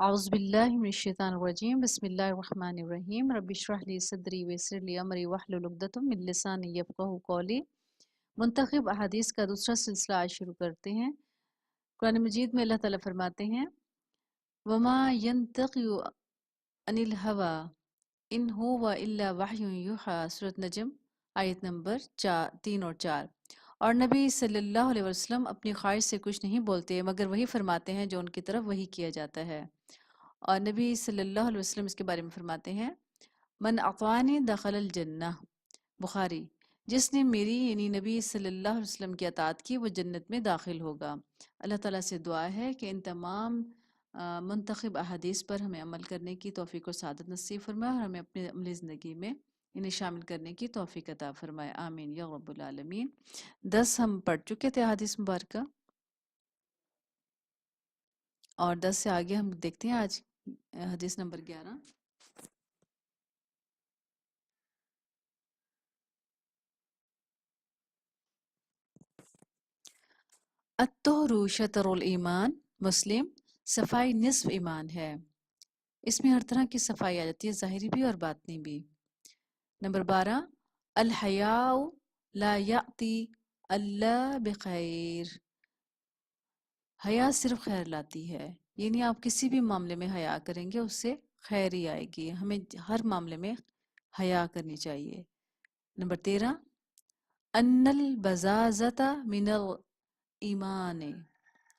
اعوذ باللہ من الشیطان الرجیم بسم اللہ الرحمن الرحیم رب اشرح لی صدری ویسر لی امری واحلل عقدۃ من لسانی یفقہوا قولی۔ منتخب احادیث کا دوسرا سلسلہ آج شروع کرتے ہیں۔ قرآن مجید میں اللہ تعالیٰ فرماتے ہیں وما ینطق عن الہوی ان هو الا وحی یوحی، سورۃ نجم آیت نمبر 3 اور 4۔ اور نبی صلی اللہ علیہ وسلم اپنی خواہش سے کچھ نہیں بولتے مگر وہی فرماتے ہیں جو ان کی طرف وحی کیا جاتا ہے۔ اور نبی صلی اللہ علیہ وسلم اس کے بارے میں فرماتے ہیں من اطاعنی دخل الجنہ، بخاری، جس نے میری یعنی نبی صلی اللہ علیہ وسلم کی اطاعت کی وہ جنت میں داخل ہوگا۔ اللہ تعالیٰ سے دعا ہے کہ ان تمام منتخب احادیث پر ہمیں عمل کرنے کی توفیق و سعادت نصیب فرمائے اور ہمیں اپنی عملی زندگی میں انہیں شامل کرنے کی توفیق عطا فرمائے، آمین یا رب العالمین۔ 10 ہم پڑھ چکے تھے احادیث مبارکہ، اور 10 سے آگے ہم دیکھتے ہیں آج حدیث نمبر 11۔ الطہر شطر الایمان، مسلم، صفائی نصف ایمان ہے۔ اس میں ہر طرح کی صفائی آ جاتی ہے، ظاہری بھی اور باطنی بھی۔ نمبر 12، الحیاء لا یأتی اللہ بخیر، حیا صرف خیر لاتی ہے، یعنی آپ کسی بھی معاملے میں حیا کریں گے اس سے خیر ہی آئے گی، ہمیں ہر معاملے میں حیا کرنی چاہیے۔ نمبر 13، ان البزازۃ من الایمان،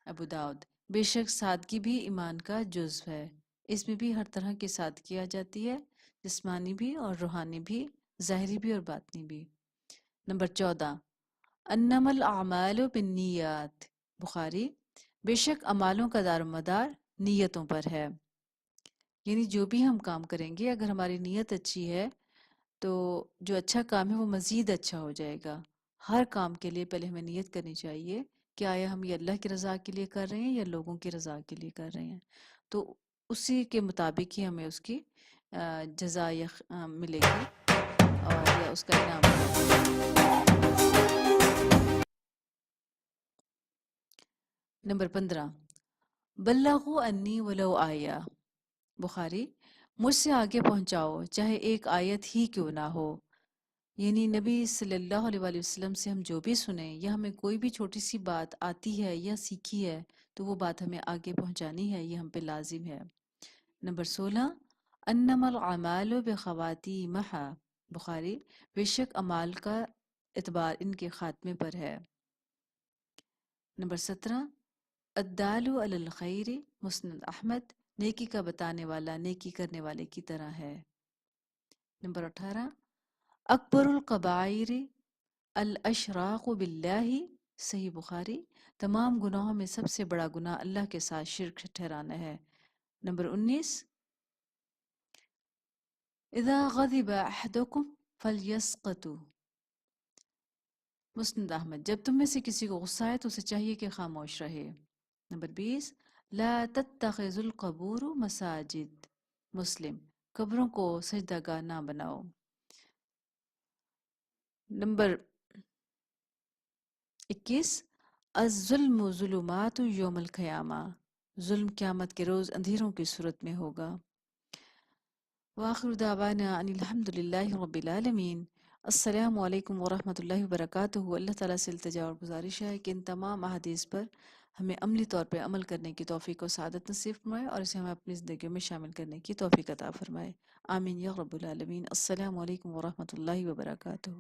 ابو داؤد، بے شک سادگی بھی ایمان کا جزو ہے۔ اس میں بھی ہر طرح کی سادگی آ جاتی ہے، جسمانی بھی اور روحانی بھی، ظاہری بھی اور باطنی بھی۔ نمبر 14، انما الاعمال بالنیات، بخاری، بے شک اعمالوں کا دار و مدار نیتوں پر ہے، یعنی جو بھی ہم کام کریں گے اگر ہماری نیت اچھی ہے تو جو اچھا کام ہے وہ مزید اچھا ہو جائے گا۔ ہر کام کے لیے پہلے ہمیں نیت کرنی چاہیے کہ آیا ہم یہ اللہ کی رضا کے لیے کر رہے ہیں یا لوگوں کی رضا کے لیے کر رہے ہیں، تو اسی کے مطابق ہی ہمیں اس کی جزا ملے گی اور یا اس کا انعام ملے گا۔ نمبر 15، بلغوا انی ولو آیا، بخاری، مجھ سے آگے پہنچاؤ چاہے ایک آیت ہی کیوں نہ ہو، یعنی نبی صلی اللہ علیہ وآلہ وسلم سے ہم جو بھی سنیں یا ہمیں کوئی بھی چھوٹی سی بات آتی ہے یا سیکھی ہے تو وہ بات ہمیں آگے پہنچانی ہے، یہ ہم پہ لازم ہے۔ نمبر 16، انما الاعمال بخواتیمہا، بخاری، بے شک اعمال کا اعتبار ان کے خاتمے پر ہے۔ نمبر 17، الدال علی الخیر، مسند احمد، نیکی کا بتانے والا نیکی کرنے والے کی طرح ہے۔ نمبر 18، اکبر القبائر الاشراق باللہ، صحیح بخاری، تمام گناہوں میں سب سے بڑا گناہ اللہ کے ساتھ شرک ٹھہرانا ہے۔ نمبر 19، اذا غضب احدکم فلیسقط، مسند احمد، جب تم میں سے کسی کو غصہ ہے تو اسے چاہیے کہ خاموش رہے۔ نمبر 20، لا تتخذوا القبور مساجد، مسلم، قبروں کو سجدہ گاہ نہ بناؤ۔ نمبر 21، الظلم ظلمات یوم القیامہ، ظلم قیامت کے روز اندھیروں کی صورت میں ہوگا۔ وآخر دعوانا ان الحمد للہ رب العالمین۔ السلام علیکم ورحمۃ اللہ وبرکاتہ۔ اللہ تعالیٰ سے التجا اور گزارش ہے کہ ان تمام احادیث پر ہمیں عملی طور پہ عمل کرنے کی توفیق و سعادت نصیب فرمائے اور اسے ہمیں اپنی زندگیوں میں شامل کرنے کی توفیق عطا فرمائے، آمین یا رب العالمین۔ السلام علیکم ورحمۃ اللہ وبرکاتہ۔